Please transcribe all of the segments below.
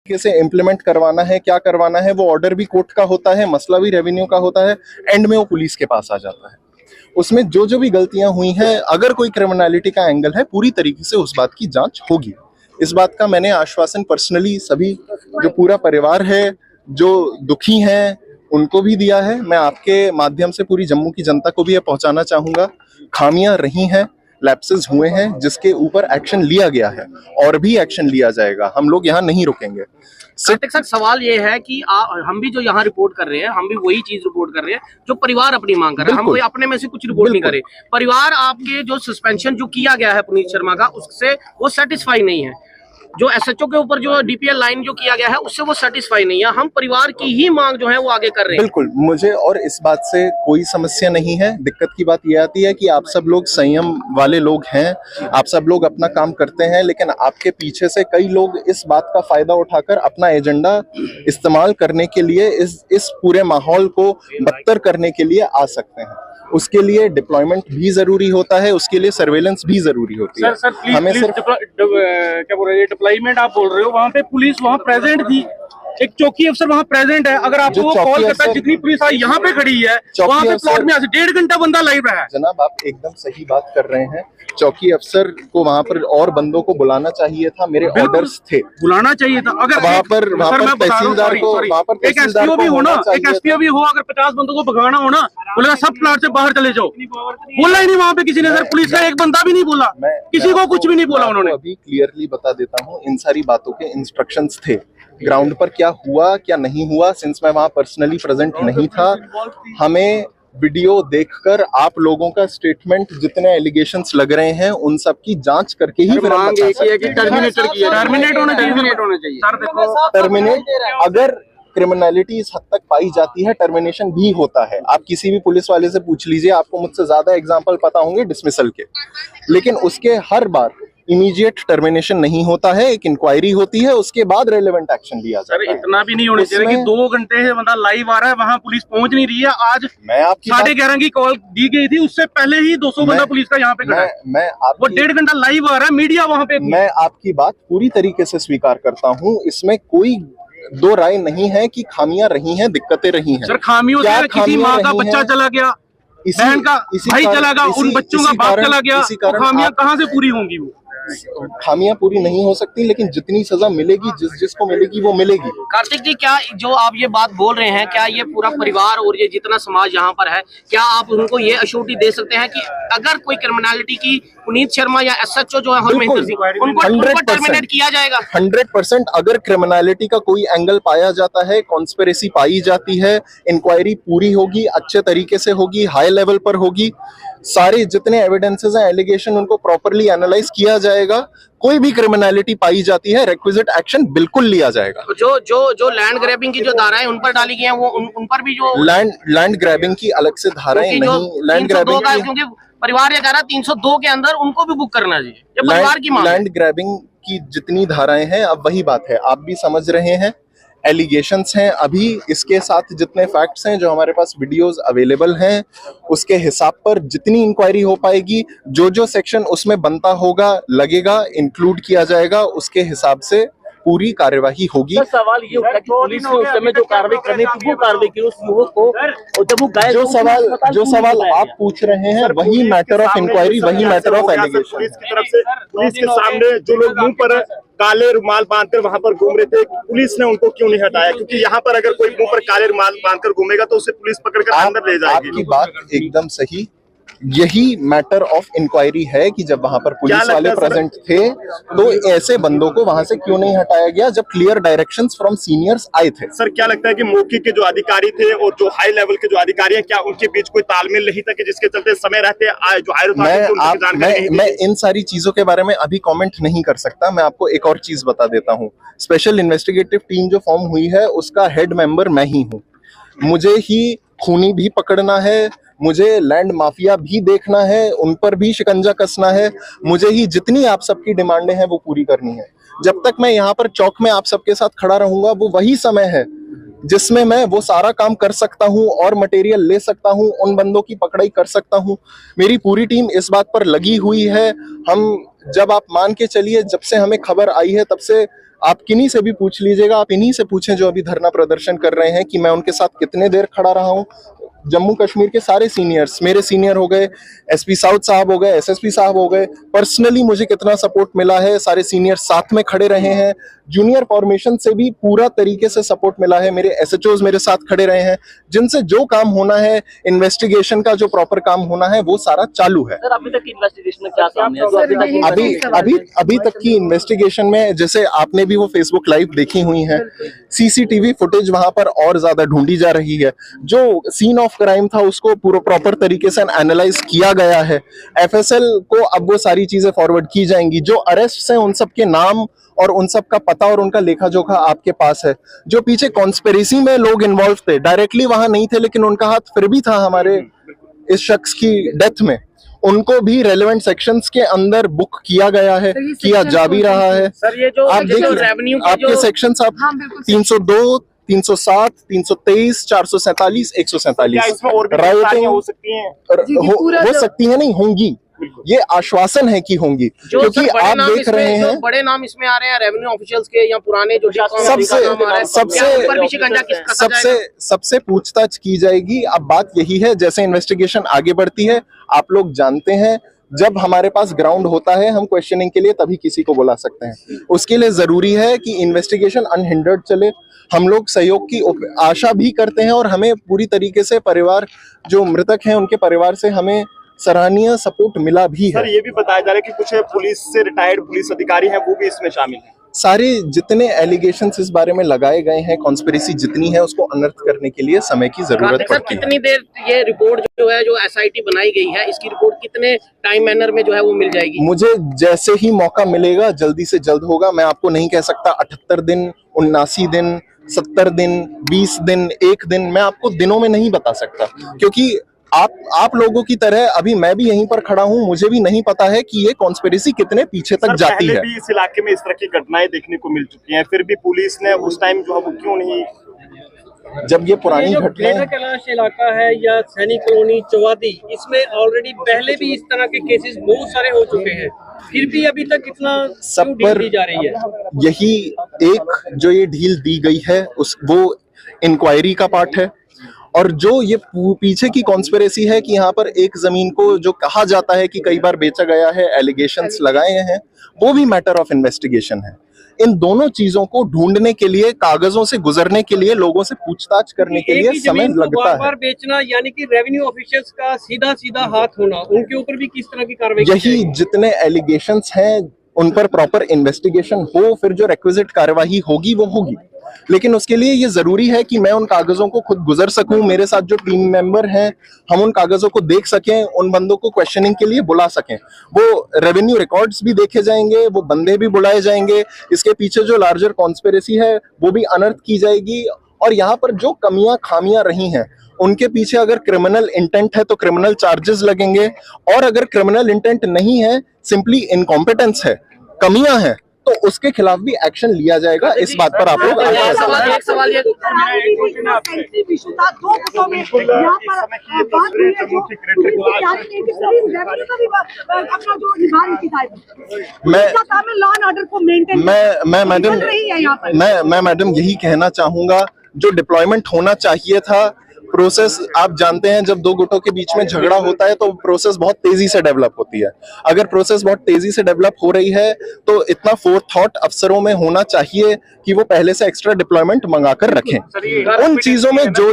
तरीके से इम्प्लीमेंट करवाना है, क्या करवाना है, वो ऑर्डर भी कोर्ट का होता है, मसला भी रेवेन्यू का होता है, एंड में वो पुलिस के पास आ जाता है। उसमें जो जो भी गलतियां हुई हैं, अगर कोई क्रिमिनलिटी का एंगल है, पूरी तरीके से उस बात की जांच होगी। इस बात का मैंने आश्वासन पर्सनली सभी जो पूरा परिवार है, जो दुखी हैं, उनको भी दिया है। मैं आपके माध्यम से पूरी जम्मू की जनता को भी ये पहुंचाना चाहूंगा, खामियां रही हैं, लैप्सेस हुए हैं, जिसके ऊपर एक्शन लिया गया है और भी एक्शन लिया जाएगा। हम लोग यहाँ नहीं रुकेंगे। कार्तिक सर, सवाल ये है कि हम भी जो यहाँ रिपोर्ट कर रहे हैं, हम भी वही चीज रिपोर्ट कर रहे हैं जो परिवार अपनी मांग कर रहा है। हम कोई अपने में से कुछ रिपोर्ट नहीं करे। परिवार आपके जो सस्पेंशन जो किया गया है पुनीत शर्मा का, उससे वो सेटिस्फाई नहीं है। जो एसएचओ के ऊपर जो डीपीएल लाइन जो किया गया है, उससे वो सेटिस्फाई नहीं है। हम परिवार की ही मांग जो है वो आगे कर रहे हैं। बिल्कुल, मुझे और इस बात से कोई समस्या नहीं है। दिक्कत की बात यह आती है कि आप सब लोग संयम वाले लोग हैं, आप सब लोग अपना काम करते हैं, लेकिन आपके पीछे से कई लोग इस बात का फायदा उठाकर अपना एजेंडा इस्तेमाल करने के लिए इस पूरे माहौल को बदतर करने के लिए आ सकते हैं। उसके लिए डिप्लॉयमेंट भी जरूरी होता है, उसके लिए सर्वेलेंस भी जरूरी होती है। सर, हमें सिर्फ क्या बोल रहे हैं, डिप्लॉयमेंट आप बोल रहे हो, वहाँ पे पुलिस वहाँ प्रेजेंट थी, एक चौकी अफसर वहाँ प्रेजेंट है। अगर आपको वो कॉल करता है, जितनी पुलिस आई यहाँ पे खड़ी है, वहाँ पे प्लॉट में 1.5 घंटा बंदा लाइव रहा है। जनाब, आप एकदम सही बात कर रहे हैं। चौकी अफसर को वहाँ पर और बंदों को बुलाना चाहिए था, मेरे ऑर्डर्स थे, बुलाना चाहिए था। अगर वहाँ पर तहसीलदार को, वहाँ पर एक एसपीओ भी हो ना, एक एसपीओ भी हो, अगर 50 बंदों को भगाना हो ना, बोलेगा सब प्लाट से बाहर चले जाओ। बोला ही नहीं वहाँ पे किसी ने सर, पुलिस का एक बंदा भी नहीं बोला, किसी को कुछ भी नहीं बोला उन्होंने। अभी क्लियरली बता देता हूँ, इन सारी बातों के इंस्ट्रक्शंस थे। ग्राउंड पर क्या हुआ क्या नहीं हुआ, सिंस मैं वहाँ पर्सनली प्रेजेंट नहीं था, हमें वीडियो देखकर आप लोगों का स्टेटमेंट, जितने एलिगेशंस लग रहे हैं, उन सब की जांच करके ही फिर हम बता सकते हैं। टर्मिनेट होना चाहिए सर। देखो, टर्मिनेट अगर क्रिमिनलिटी इस हद तक पाई जाती है, टर्मिनेशन भी होता है। आप किसी भी पुलिस वाले से पूछ लीजिए, आपको मुझसे ज्यादा एग्जांपल पता होंगे डिसमिसल के, लेकिन उसके हर बार इमीडिएट टर्मिनेशन नहीं होता है। एक इंक्वायरी होती है, उसके बाद रेलेवेंट एक्शन लिया जाता है। सर, इतना भी नहीं होना चाहिए कि 2 घंटे से बंदा लाइव आ रहा है, वहाँ पुलिस पहुंच नहीं रही है। आज मैं आपकी 11:30 की कॉल दी गई थी, उससे पहले ही 200 बंदा पुलिस का यहाँ पे खड़ा है। वो 1.5 घंटा लाइव आ रहा है, मीडिया वहाँ पे। मैं आपकी बात पूरी तरीके से स्वीकार करता हूँ, इसमें कोई दो राय नहीं है कि खामियां रही हैं, दिक्कतें रही हैं। सर, खामियों से किसी माँ का बच्चा चला गया, बहन का भाई चला गया, उन बच्चों का बाप चला गया, तो खामियां कहाँ से पूरी होंगी? वो खामियां पूरी नहीं हो सकती, लेकिन जितनी सजा मिलेगी, जिसको मिलेगी वो मिलेगी। कार्तिक जी, क्या जो आप ये बात बोल रहे हैं, क्या ये पूरा परिवार और ये जितना समाज यहाँ पर है, क्या आप उनको ये अश्योरिटी दे सकते हैं कि अगर कोई क्रिमिनलिटी की पुनीत शर्मा या एसएचओ जो है उनको टर्मिनेट किया जाएगा? 100%। अगर क्रिमिनलिटी का कोई एंगल पाया जाता है, कॉन्स्पिरेसी पाई जाती है, इंक्वायरी पूरी होगी, अच्छे तरीके से होगी, हाई लेवल पर होगी, सारे जितने एविडेंसेस हैं, एलिगेशन, उनको प्रॉपरली एनालाइज किया जाएगा। कोई भी क्रिमिनलिटी पाई जाती है, रिक्विजिट एक्शन बिल्कुल लिया जाएगा। जो लैंड ग्रैबिंग की जो धाराएं उन पर डाली गई हैं, वो उन पर भी जो लैंड ग्रैबिंग की अलग से धाराएं नहीं, लैंड ग्रैबिंग की, क्योंकि परिवार ये कह रहा है 302 के अंदर उनको भी बुक करना चाहिए, ये परिवार की मांग है। लैंड ग्रैबिंग की जितनी धाराएं हैं, अब वही बात है, आप भी समझ रहे हैं, एलिगेशंस हैं। अभी इसके साथ जितने फैक्ट्स हैं, जो हमारे पास वीडियोस अवेलेबल हैं, उसके हिसाब पर जितनी इंक्वायरी हो पाएगी, जो सेक्शन उसमें बनता होगा, लगेगा, इंक्लूड किया जाएगा, उसके हिसाब से पूरी कार्यवाही होगी। सवाल ये उठा कि पुलिस ने उस समय जो कार्रवाई करनी थी वो कार्रवाई की, उस युवक को, और जब वो गए, जो सवाल आप पूछ रहे हैं, वही मैटर ऑफ इंक्वायरी, वही मैटर ऑफ एलिगेशन। पुलिस की तरफ से, पुलिस के सामने जो लोग मुंह पर काले रुमाल बांधकर वहां पर घूम रहे थे, पुलिस ने उनको क्यों नहीं हटाया? क्योंकि यहाँ पर अगर कोई मुंह पर काले रुमाल बांधकर घूमेगा तो उसे पुलिस पकड़कर अंदर ले जाएगी। आपकी बात एकदम सही, यही मैटर ऑफ इंक्वायरी है कि जब वहां पर पुलिस वाले प्रेजेंट थे, तो ऐसे बंदों को वहां से क्यों नहीं हटाया गया जब क्लियर डायरेक्शंस फ्रॉम सीनियर्स आए थे? सर, क्या लगता है कि मौके के जो अधिकारी थे और जो हाई लेवल के जो अधिकारी हैं, क्या उनके बीच कोई तालमेल नहीं था कि जिसके चलते समय रहते जो हायर? मैं इन सारी चीजों के बारे में अभी कमेंट नहीं कर सकता। मैं आपको एक और चीज बता देता हूँ, स्पेशल इन्वेस्टिगेटिव टीम जो फॉर्म हुई है, उसका हेड मेंबर मैं ही हूँ। मुझे ही खूनी भी पकड़ना है, मुझे लैंड माफिया भी देखना है, उन पर भी शिकंजा कसना है, मुझे ही जितनी आप सबकी डिमांडें हैं वो पूरी करनी है। जब तक मैं यहाँ पर चौक में आप सबके साथ खड़ा रहूंगा, वो वही समय है जिसमें मैं वो सारा काम कर सकता हूँ और मटेरियल ले सकता हूँ, उन बंदों की पकड़ाई कर सकता हूँ। मेरी पूरी टीम इस बात पर लगी हुई है। हम, जब आप मान के चलिए, जब से हमें खबर आई है, तब से आप किन्हीं से भी पूछ लीजिएगा, आप इन्हीं से पूछें जो अभी धरना प्रदर्शन कर रहे हैं कि मैं उनके साथ कितने देर खड़ा रहा हूं। जम्मू कश्मीर के सारे सीनियर्स, मेरे सीनियर हो गए, एसपी साउथ साहब हो गए, एसएसपी साहब हो गए, पर्सनली मुझे कितना सपोर्ट मिला है, सारे सीनियर साथ में खड़े रहे हैं। जूनियर फॉर्मेशन से भी पूरा तरीके से सपोर्ट मिला है, मेरे एसएचओज मेरे साथ खड़े रहे हैं, जिनसे जो काम होना है, इन्वेस्टिगेशन का जो प्रॉपर काम होना है वो सारा चालू है। सर अभी तक की इन्वेस्टिगेशन में क्या सामने आया? अभी तक की इन्वेस्टिगेशन में, जैसे आपने भी वो फेसबुक लाइव देखी हुई है, सीसीटीवी फुटेज वहां पर और ज्यादा ढूंढी जा रही है। जो सीन ऑफ क्राइम था उसको पूरा प्रॉपर तरीके से एनालाइज किया गया है। एफएसएल को अब वो सारी चीजें फॉरवर्ड की जाएंगी। जो अरेस्ट हैं उन सब के नाम और उन सब का पता और उनका लेखा जोखा आपके पास है। जो पीछे कॉन्स्पिरेसी में लोग इन्वॉल्व थे, डायरेक्टली वहां नहीं थे लेकिन उनका हाथ फिर भी था हमारे इस शख्स की डेथ में, उनको भी रेलेवेंट सेक्शंस के अंदर बुक किया गया है, किया जा भी रहा है। सर ये जो आप देखिए रेवेन्यू आपके सेक्शंस आप 302, 307, 323, 447, 147 क्या इसमें और भी गिरफ्तारियां हो सकती हैं? हो सकती है, नहीं होंगी, ये आश्वासन है कि होंगी, क्योंकि आप देख रहे हैं बड़े नाम इसमें आ रहे हैं रेवेन्यू ऑफिशियल्स के या पुराने जो सबसे पूछताछ की जाएगी। अब बात यही है, जैसे इन्वेस्टिगेशन आगे बढ़ती है, आप लोग जानते हैं जब हमारे पास ग्राउंड होता है हम क्वेश्चनिंग के लिए तभी किसी को बुला सकते हैं। उसके लिए जरूरी है कि इन्वेस्टिगेशन अनहिंडर्ड चले। हम लोग सहयोग की आशा भी करते हैं और हमें पूरी तरीके से परिवार, जो मृतक हैं उनके परिवार से हमें सराहनीय सपोर्ट मिला भी है। सर ये भी बताया जा रहा है कि कुछ पुलिस से रिटायर्ड पुलिस अधिकारी हैं वो भी इसमें शामिल हैं। सारे जितने एलिगेशंस इस बारे में लगाए गए हैं, कॉन्स्पिरेसी जितनी है उसको अनर्थ करने के लिए समय की जरूरत पड़ती है। कितनी देर ये रिपोर्ट जो है, जो एसआईटी बनाई गई है, इसकी रिपोर्ट कितने टाइम मैनर में जो है वो मिल जाएगी? मुझे जैसे ही मौका मिलेगा जल्दी से जल्द होगा। मैं आपको नहीं कह सकता 78 दिन, 79 दिन, 70 दिन, 20 दिन, 1 दिन, मैं आपको दिनों में नहीं बता सकता, क्योंकि आप लोगों की तरह अभी मैं भी यहीं पर खड़ा हूं, मुझे भी नहीं पता है कि ये कॉन्स्पिरेसी कितने पीछे तक जाती है। भी इस इलाके में इस तरह की घटनाएं देखने को मिल चुकी हैं, फिर भी पुलिस ने उस टाइम जो है वो क्यों नहीं, जब ये पुरानी घटनाएं, कैलाश इलाका है या सैनिक कॉलोनी चौवादी, इसमें ऑलरेडी पहले भी इस तरह के केसेस बहुत सारे हो चुके हैं, फिर भी अभी तक इतना सब पर दी जा रही है। यही एक जो ये ढील दी गई है वो इंक्वायरी का पार्ट है। और जो ये पीछे की कॉन्स्पिरेसी है कि यहाँ पर एक जमीन को जो कहा जाता है कि कई बार बेचा गया है, एलिगेशंस लगाए हैं, वो भी मैटर ऑफ इन्वेस्टिगेशन है। इन दोनों चीजों को ढूंढने के लिए, कागजों से गुजरने के लिए, लोगों से पूछताछ करने के लिए समय लगता है। बार बेचना यानी कि रेवेन्यू ऑफिशियल्स का सीधा सीधा हाथ होना, उनके ऊपर भी किस तरह की कार्रवाई? यही जितने एलिगेशंस हैं उन पर प्रॉपर इन्वेस्टिगेशन हो, फिर जो रिक्विजिट कार्यवाही होगी वो होगी। लेकिन उसके लिए ये जरूरी है कि मैं उन कागजों को खुद गुजर सकूं, मेरे साथ जो टीम मेंबर हैं हम उन कागजों को देख सकें, उन बंदों को क्वेश्चनिंग के लिए बुला सकें। वो रेवेन्यू रिकॉर्ड्स भी देखे जाएंगे, वो बंदे भी बुलाए जाएंगे, इसके पीछे जो लार्जर कॉन्स्पिरेसी है वो भी अनर्थ की जाएगी। और यहाँ पर जो कमियां खामियां रही हैं उनके पीछे अगर क्रिमिनल इंटेंट है तो क्रिमिनल चार्जेस लगेंगे, और अगर क्रिमिनल इंटेंट नहीं है, सिंपली इनकॉम्पिटेंस है, कमियां हैं, तो उसके खिलाफ भी एक्शन लिया जाएगा। इस बात पर आप लोग एक सवाल ये मैं मैडम यही कहना चाहूंगा, जो डिप्लॉयमेंट होना चाहिए था, प्रोसेस आप जानते हैं जब दो गुटों के बीच में झगड़ा होता है तो प्रोसेस बहुत तेजी से डेवलप होती है। अगर प्रोसेस बहुत तेजी से डेवलप हो रही है तो इतना फोर थॉट अफसरों में होना चाहिए कि वो पहले से एक्स्ट्रा डिप्लॉयमेंट मंगाकर रखें। उन चीजों में जो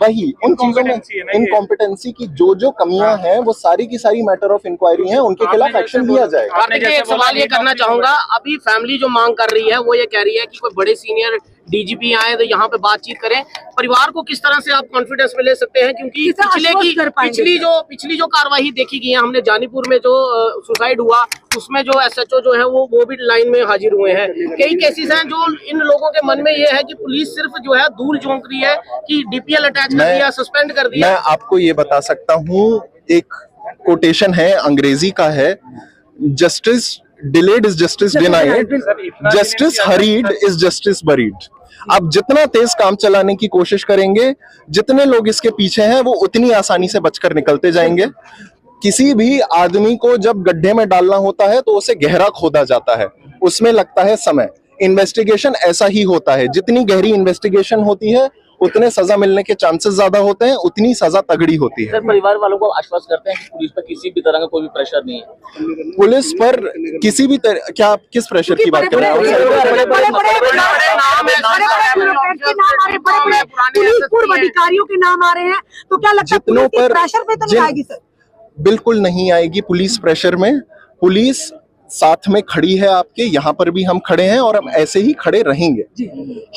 उन चीजों में इनकॉम्पिटेंसी की जो कमियां हैं वो सारी की सारी मैटर ऑफ इंक्वायरी हैं, उनके खिलाफ एक्शन लिया जाएगा। कार्तिक एक सवाल ये करना चाहूंगा, अभी फैमिली जो मांग कर रही है वो ये कह रही है कि कोई बड़े सीनियर डीजीपी आए तो यहाँ पे बातचीत करें। परिवार को किस तरह से आप कॉन्फिडेंस में ले सकते हैं, क्योंकि पिछली जो कार्रवाई देखी गई है, हमने जानीपुर में जो सुसाइड हुआ उसमें जो एसएचओ जो है वो भी लाइन में हाजिर हुए हैं। कई केसेस हैं जो इन लोगों के मन में ये है कि पुलिस सिर्फ जो है धूल झोंक रही है कि डीपीएल अटैच कर दिया, सस्पेंड कर दिया। मैं आपको ये बता सकता हूँ, एक कोटेशन है, अंग्रेजी का है, justice delayed is justice denied, justice hurried is justice buried. आप जितना तेज काम चलाने की कोशिश करेंगे, जितने लोग इसके पीछे हैं वो उतनी आसानी से बचकर निकलते जाएंगे। किसी भी आदमी को जब गड्ढे में डालना होता है तो उसे गहरा खोदा जाता है, उसमें लगता है समय। इन्वेस्टिगेशन ऐसा ही होता है, जितनी गहरी इन्वेस्टिगेशन होती है उतने सजा मिलने के चांसेस ज्यादा होते हैं, उतनी सजा तगड़ी होती है। सर परिवार वालों को आश्वस्त करते हैं कि पुलिस पर किसी भी तरह का कोई भी प्रेशर नहीं है। पुलिस पर किसी भी तरह, क्या आप किस प्रेशर की बात कर रहे हैं? पुलिस पूर्व अधिकारियों के नाम आ रहे हैं, तो क्या लगता है जितनों पुलिस पर प्रेशर पे तो नहीं आएगी सर? बिल्कुल नहीं आएगी पुलिस प्रेशर में। पुलिस साथ में खड़ी है आपके, यहाँ पर भी हम खड़े हैं और हम ऐसे ही खड़े रहेंगे।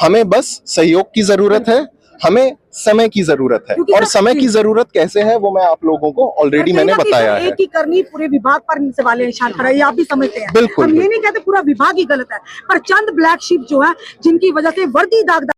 हमें बस सहयोग की जरूरत है, हमें समय की जरूरत है, और समय की जरूरत कैसे है वो मैं आप लोगों को ऑलरेडी मैंने बताया है। एक ही करनी पूरे विभाग पर सवाल निशान खड़ा है, ये आप भी समझते हैं। बिल्कुल, हम ये नहीं कहते पूरा विभाग ही गलत है, पर चंद ब्लैक शिप जो है जिनकी वजह से वर्दी दागदार